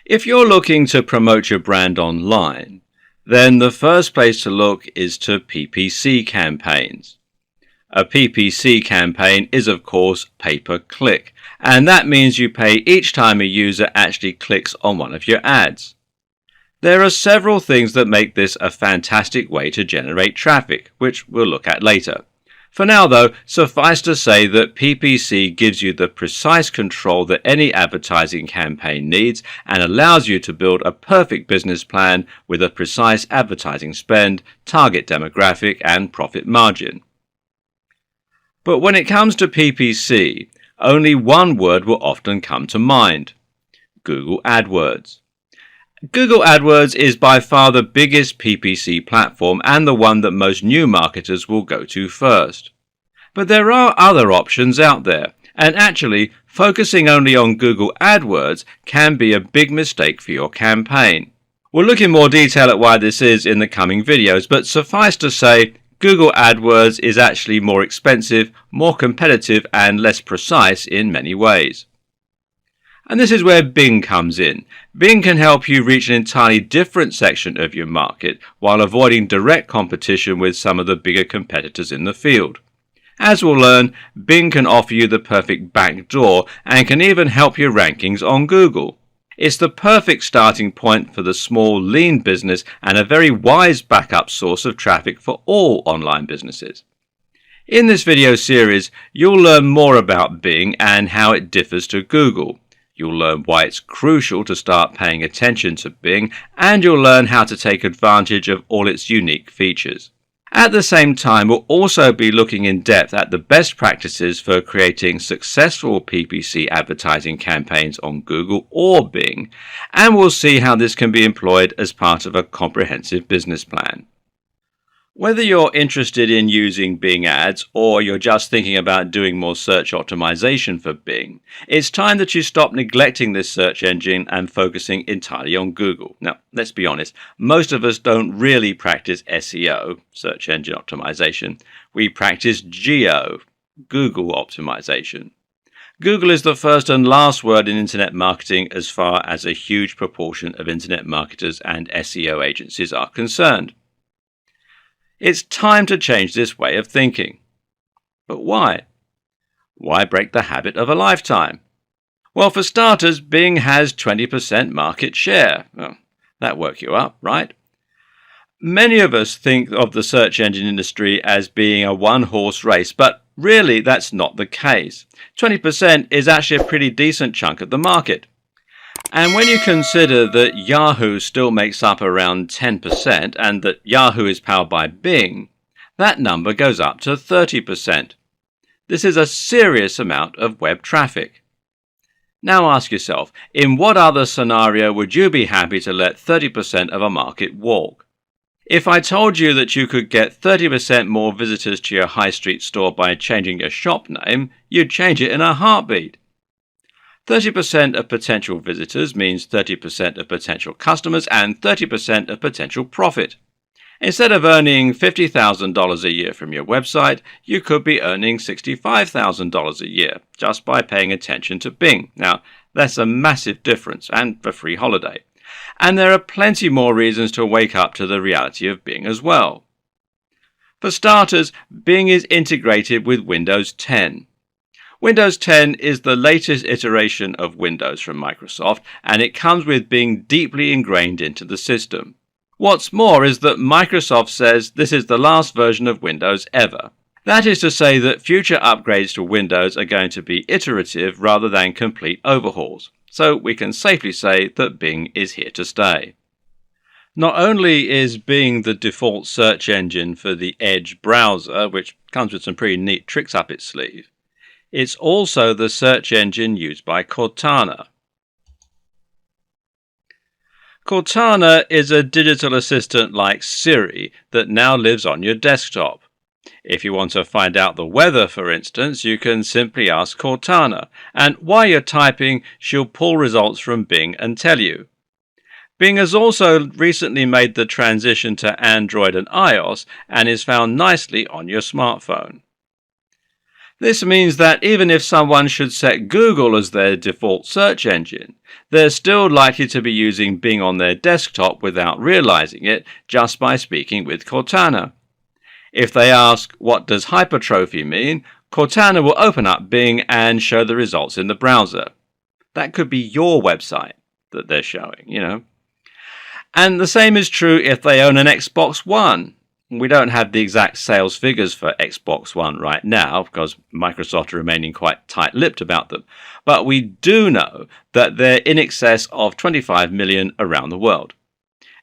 If you're looking to promote your brand online, then the first place to look is to PPC campaigns. A PPC campaign is of course pay-per-click, and that means you pay each time a user actually clicks on one of your ads. There are several things that make this a fantastic way to generate traffic, which we'll look at later. For now though, suffice to say that PPC gives you the precise control that any advertising campaign needs and allows you to build a perfect business plan with a precise advertising spend, target demographic and profit margin. But when it comes to PPC, only one word will often come to mind: Google AdWords. Google AdWords is by far the biggest PPC platform and the one that most new marketers will go to first. But there are other options out there, and actually focusing only on Google AdWords can be a big mistake for your campaign. We'll look in more detail at why this is in the coming videos, but suffice to say, Google AdWords is actually more expensive, more competitive, and less precise in many ways. And this is where Bing comes in. Bing can help you reach an entirely different section of your market while avoiding direct competition with some of the bigger competitors in the field. As we'll learn, Bing can offer you the perfect backdoor and can even help your rankings on Google. It's the perfect starting point for the small, lean business and a very wise backup source of traffic for all online businesses. In this video series, you'll learn more about Bing and how it differs to Google. You'll learn why it's crucial to start paying attention to Bing, and you'll learn how to take advantage of all its unique features. At the same time, we'll also be looking in depth at the best practices for creating successful PPC advertising campaigns on Google or Bing, and we'll see how this can be employed as part of a comprehensive business plan. Whether you're interested in using Bing ads or you're just thinking about doing more search optimization for Bing, it's time that you stop neglecting this search engine and focusing entirely on Google. Now, let's be honest, most of us don't really practice SEO, search engine optimization. We practice GEO, Google optimization. Google is the first and last word in internet marketing as far as a huge proportion of internet marketers and SEO agencies are concerned. It's time to change this way of thinking. But why? Why break the habit of a lifetime? Well, for starters, Bing has 20% market share. Well, that'll work you up, right? Many of us think of the search engine industry as being a one-horse race, but really that's not the case. 20% is actually a pretty decent chunk of the market. And when you consider that Yahoo still makes up around 10% and that Yahoo is powered by Bing, that number goes up to 30%. This is a serious amount of web traffic. Now ask yourself, in what other scenario would you be happy to let 30% of a market walk? If I told you that you could get 30% more visitors to your high street store by changing your shop name, you'd change it in a heartbeat. 30% of potential visitors means 30% of potential customers and 30% of potential profit. Instead of earning $50,000 a year from your website, you could be earning $65,000 a year just by paying attention to Bing. Now, that's a massive difference and a free holiday. And there are plenty more reasons to wake up to the reality of Bing as well. For starters, Bing is integrated with Windows 10. Windows 10 is the latest iteration of Windows from Microsoft, and it comes with being deeply ingrained into the system. What's more is that Microsoft says this is the last version of Windows ever. That is to say that future upgrades to Windows are going to be iterative rather than complete overhauls. So we can safely say that Bing is here to stay. Not only is Bing the default search engine for the Edge browser, which comes with some pretty neat tricks up its sleeve, it's also the search engine used by Cortana. Cortana is a digital assistant like Siri that now lives on your desktop. If you want to find out the weather, for instance, you can simply ask Cortana, and while you're typing, she'll pull results from Bing and tell you. Bing has also recently made the transition to Android and iOS and is found nicely on your smartphone. This means that even if someone should set Google as their default search engine, they're still likely to be using Bing on their desktop without realizing it just by speaking with Cortana. If they ask, what does hypertrophy mean? Cortana will open up Bing and show the results in the browser. That could be your website that they're showing. And the same is true if they own an Xbox One. We don't have the exact sales figures for Xbox One right now because Microsoft are remaining quite tight-lipped about them. But we do know that they're in excess of 25 million around the world.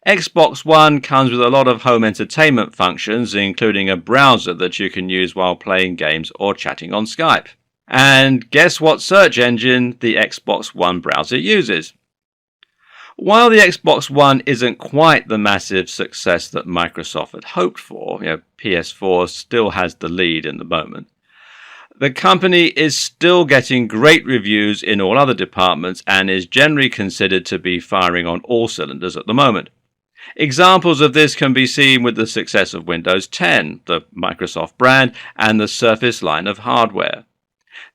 Xbox One comes with a lot of home entertainment functions, including a browser that you can use while playing games or chatting on Skype. And guess what search engine the Xbox One browser uses? While the Xbox One isn't quite the massive success that Microsoft had hoped for, PS4 still has the lead in the moment, the company is still getting great reviews in all other departments and is generally considered to be firing on all cylinders at the moment. Examples of this can be seen with the success of Windows 10, the Microsoft brand, and the Surface line of hardware.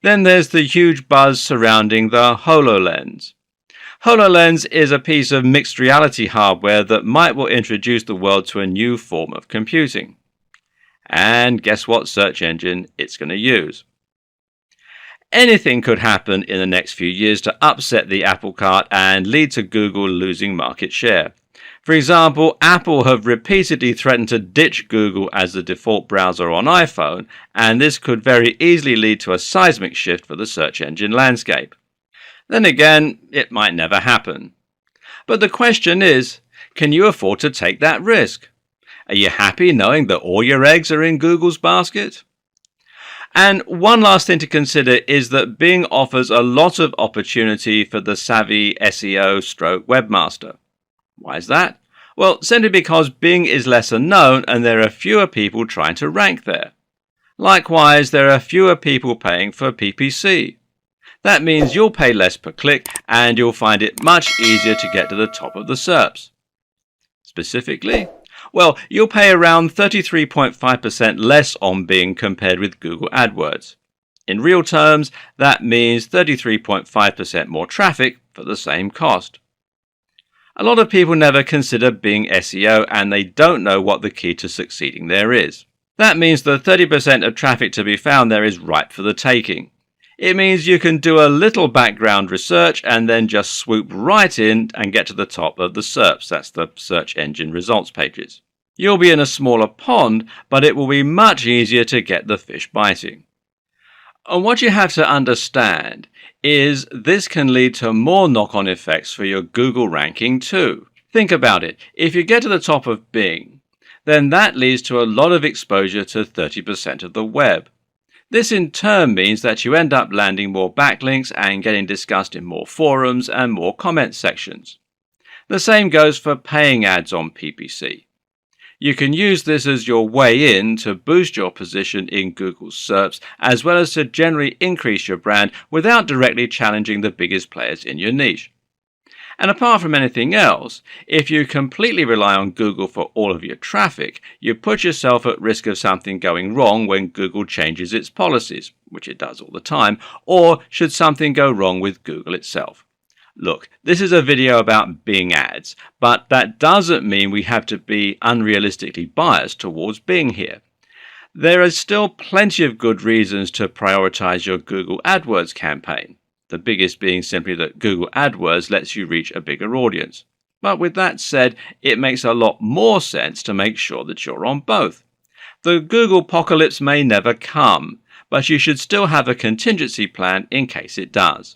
Then there's the huge buzz surrounding the HoloLens. HoloLens is a piece of mixed reality hardware that might well introduce the world to a new form of computing. And guess what search engine it's going to use? Anything could happen in the next few years to upset the apple cart and lead to Google losing market share. For example, Apple have repeatedly threatened to ditch Google as the default browser on iPhone, and this could very easily lead to a seismic shift for the search engine landscape. Then again, it might never happen. But the question is, can you afford to take that risk? Are you happy knowing that all your eggs are in Google's basket? And one last thing to consider is that Bing offers a lot of opportunity for the savvy SEO/webmaster. Why is that? Well, simply because Bing is lesser known and there are fewer people trying to rank there. Likewise, there are fewer people paying for PPC. That means you'll pay less per click and you'll find it much easier to get to the top of the SERPs. Specifically, well, you'll pay around 33.5% less on Bing compared with Google AdWords. In real terms, that means 33.5% more traffic for the same cost. A lot of people never consider Bing SEO and they don't know what the key to succeeding there is. That means the 30% of traffic to be found there is ripe for the taking. It means you can do a little background research and then just swoop right in and get to the top of the SERPs, that's the search engine results pages. You'll be in a smaller pond, but it will be much easier to get the fish biting. And what you have to understand is this can lead to more knock-on effects for your Google ranking too. Think about it. If you get to the top of Bing, then that leads to a lot of exposure to 30% of the web. This in turn means that you end up landing more backlinks and getting discussed in more forums and more comment sections. The same goes for paying ads on PPC. You can use this as your way in to boost your position in Google's SERPs, as well as to generally increase your brand without directly challenging the biggest players in your niche. And apart from anything else, if you completely rely on Google for all of your traffic, you put yourself at risk of something going wrong when Google changes its policies, which it does all the time, or should something go wrong with Google itself. Look, this is a video about Bing ads, but that doesn't mean we have to be unrealistically biased towards Bing here. There are still plenty of good reasons to prioritize your Google AdWords campaign, the biggest being simply that Google AdWords lets you reach a bigger audience. But with that said, it makes a lot more sense to make sure that you're on both. The Google apocalypse may never come, but you should still have a contingency plan in case it does.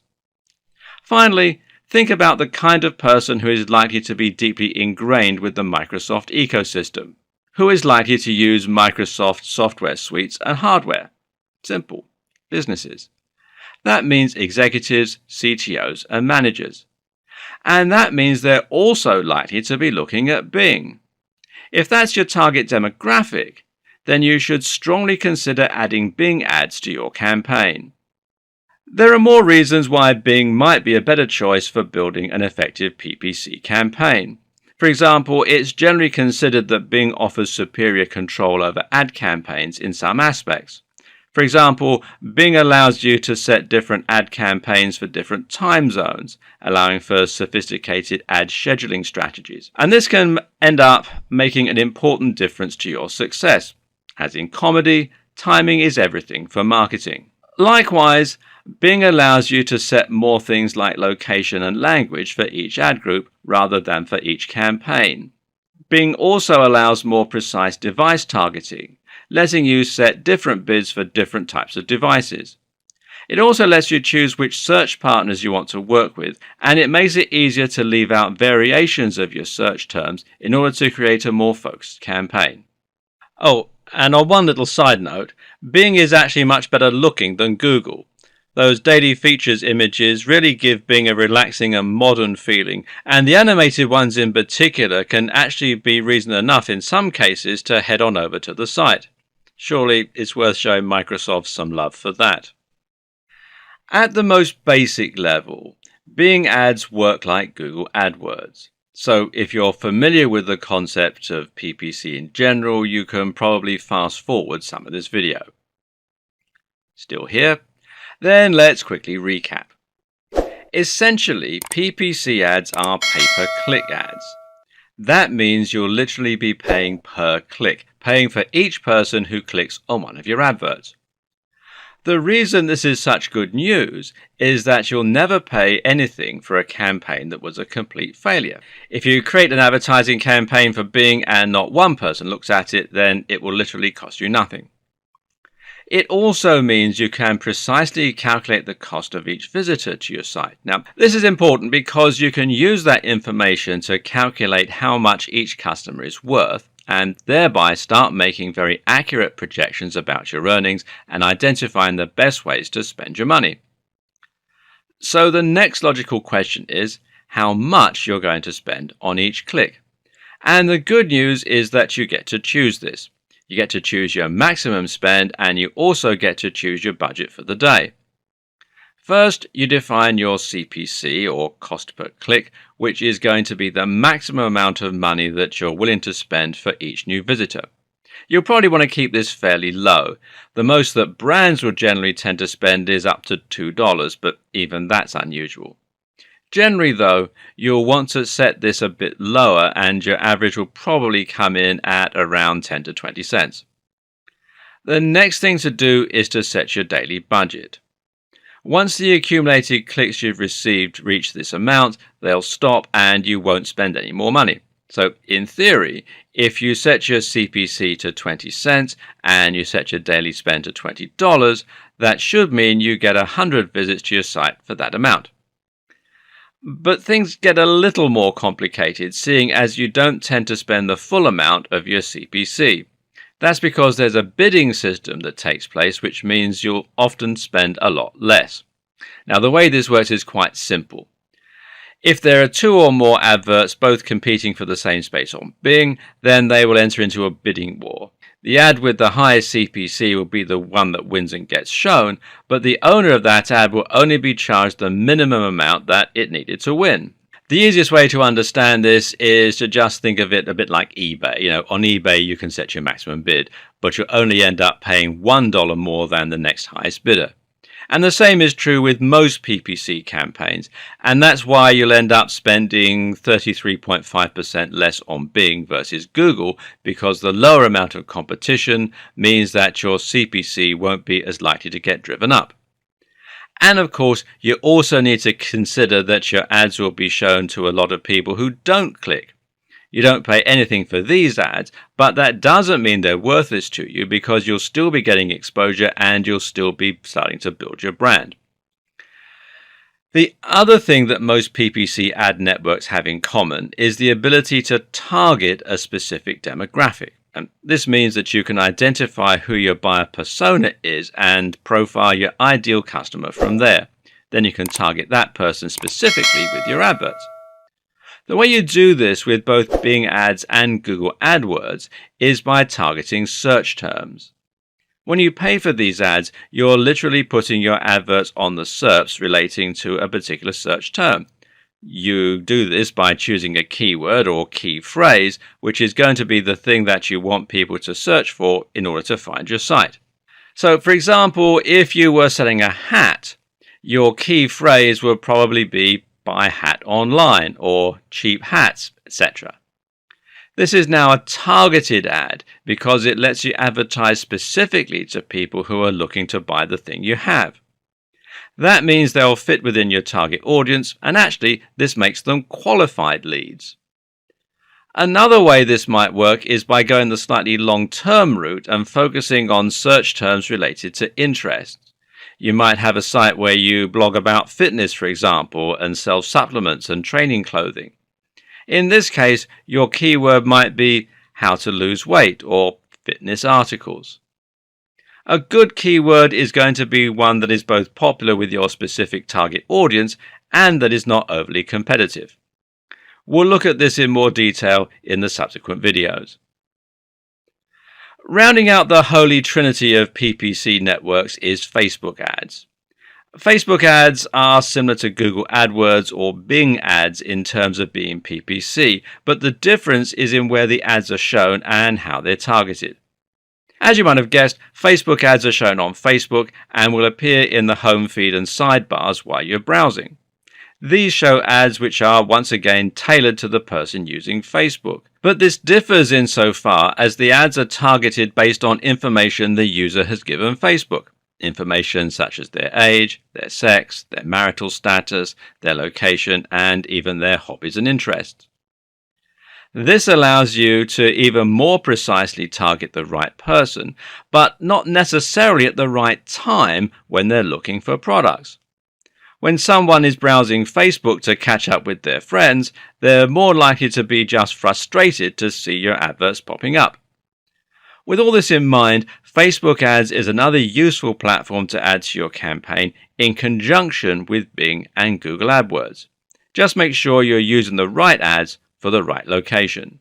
Finally, think about the kind of person who is likely to be deeply ingrained with the Microsoft ecosystem. Who is likely to use Microsoft software suites and hardware? Simple. Businesses. That means executives, CTOs, and managers. And that means they're also likely to be looking at Bing. If that's your target demographic, then you should strongly consider adding Bing ads to your campaign. There are more reasons why Bing might be a better choice for building an effective PPC campaign. For example, it's generally considered that Bing offers superior control over ad campaigns in some aspects. For example, Bing allows you to set different ad campaigns for different time zones, allowing for sophisticated ad scheduling strategies. And this can end up making an important difference to your success. As in comedy, timing is everything for marketing. Likewise, Bing allows you to set more things like location and language for each ad group rather than for each campaign. Bing also allows more precise device targeting, letting you set different bids for different types of devices. It also lets you choose which search partners you want to work with, and it makes it easier to leave out variations of your search terms in order to create a more focused campaign. Oh, and on one little side note, Bing is actually much better looking than Google. Those daily features images really give Bing a relaxing and modern feeling, and the animated ones in particular can actually be reason enough in some cases to head on over to the site. Surely it's worth showing Microsoft some love for that. At the most basic level, Bing ads work like Google AdWords. So if you're familiar with the concept of PPC in general, you can probably fast forward some of this video. Still here? Then let's quickly recap. Essentially, PPC ads are pay-per-click ads. That means you'll literally be paying per click, paying for each person who clicks on one of your adverts. The reason this is such good news is that you'll never pay anything for a campaign that was a complete failure. If you create an advertising campaign for Bing and not one person looks at it, then it will literally cost you nothing. It also means you can precisely calculate the cost of each visitor to your site. Now, this is important because you can use that information to calculate how much each customer is worth and thereby start making very accurate projections about your earnings and identifying the best ways to spend your money. So the next logical question is how much you're going to spend on each click. And the good news is that you get to choose this. You get to choose your maximum spend and you also get to choose your budget for the day. First, you define your CPC or cost per click, which is going to be the maximum amount of money that you're willing to spend for each new visitor. You'll probably want to keep this fairly low. The most that brands will generally tend to spend is up to $2, but even that's unusual. Generally though, you'll want to set this a bit lower and your average will probably come in at around 10 to 20 cents. The next thing to do is to set your daily budget. Once the accumulated clicks you've received reach this amount, they'll stop and you won't spend any more money. So in theory, if you set your CPC to 20 cents and you set your daily spend to $20, that should mean you get 100 visits to your site for that amount. But things get a little more complicated, seeing as you don't tend to spend the full amount of your CPC. That's because there's a bidding system that takes place, which means you'll often spend a lot less. Now, the way this works is quite simple. If there are two or more adverts both competing for the same space on Bing, then they will enter into a bidding war. The ad with the highest CPC will be the one that wins and gets shown, but the owner of that ad will only be charged the minimum amount that it needed to win. The easiest way to understand this is to just think of it a bit like eBay. On eBay you can set your maximum bid, but you'll only end up paying $1 more than the next highest bidder. And the same is true with most PPC campaigns, and that's why you'll end up spending 33.5% less on Bing versus Google, because the lower amount of competition means that your CPC won't be as likely to get driven up. And of course, you also need to consider that your ads will be shown to a lot of people who don't click. You don't pay anything for these ads, but that doesn't mean they're worthless to you because you'll still be getting exposure and you'll still be starting to build your brand. The other thing that most PPC ad networks have in common is the ability to target a specific demographic. And this means that you can identify who your buyer persona is and profile your ideal customer from there. Then you can target that person specifically with your adverts. The way you do this with both Bing ads and Google AdWords is by targeting search terms. When you pay for these ads, you're literally putting your adverts on the SERPs relating to a particular search term. You do this by choosing a keyword or key phrase, which is going to be the thing that you want people to search for in order to find your site. So, for example, if you were selling a hat, your key phrase would probably be buy hat online or cheap hats, etc. This is now a targeted ad because it lets you advertise specifically to people who are looking to buy the thing you have. That means they'll fit within your target audience, and actually this makes them qualified leads. Another way this might work is by going the slightly long-term route and focusing on search terms related to interests. You might have a site where you blog about fitness, for example, and sell supplements and training clothing. In this case, your keyword might be how to lose weight or fitness articles. A good keyword is going to be one that is both popular with your specific target audience and that is not overly competitive. We'll look at this in more detail in the subsequent videos. Rounding out the holy trinity of PPC networks is Facebook ads. Facebook ads are similar to Google AdWords or Bing ads in terms of being PPC, but the difference is in where the ads are shown and how they're targeted. As you might have guessed, Facebook ads are shown on Facebook and will appear in the home feed and sidebars while you're browsing. These show ads which are once again tailored to the person using Facebook. But this differs insofar as the ads are targeted based on information the user has given Facebook. Information such as their age, their sex, their marital status, their location, and even their hobbies and interests. This allows you to even more precisely target the right person, but not necessarily at the right time when they're looking for products. When someone is browsing Facebook to catch up with their friends, they're more likely to be just frustrated to see your adverts popping up. With all this in mind, Facebook ads is another useful platform to add to your campaign in conjunction with Bing and Google AdWords. Just make sure you're using the right ads for the right location.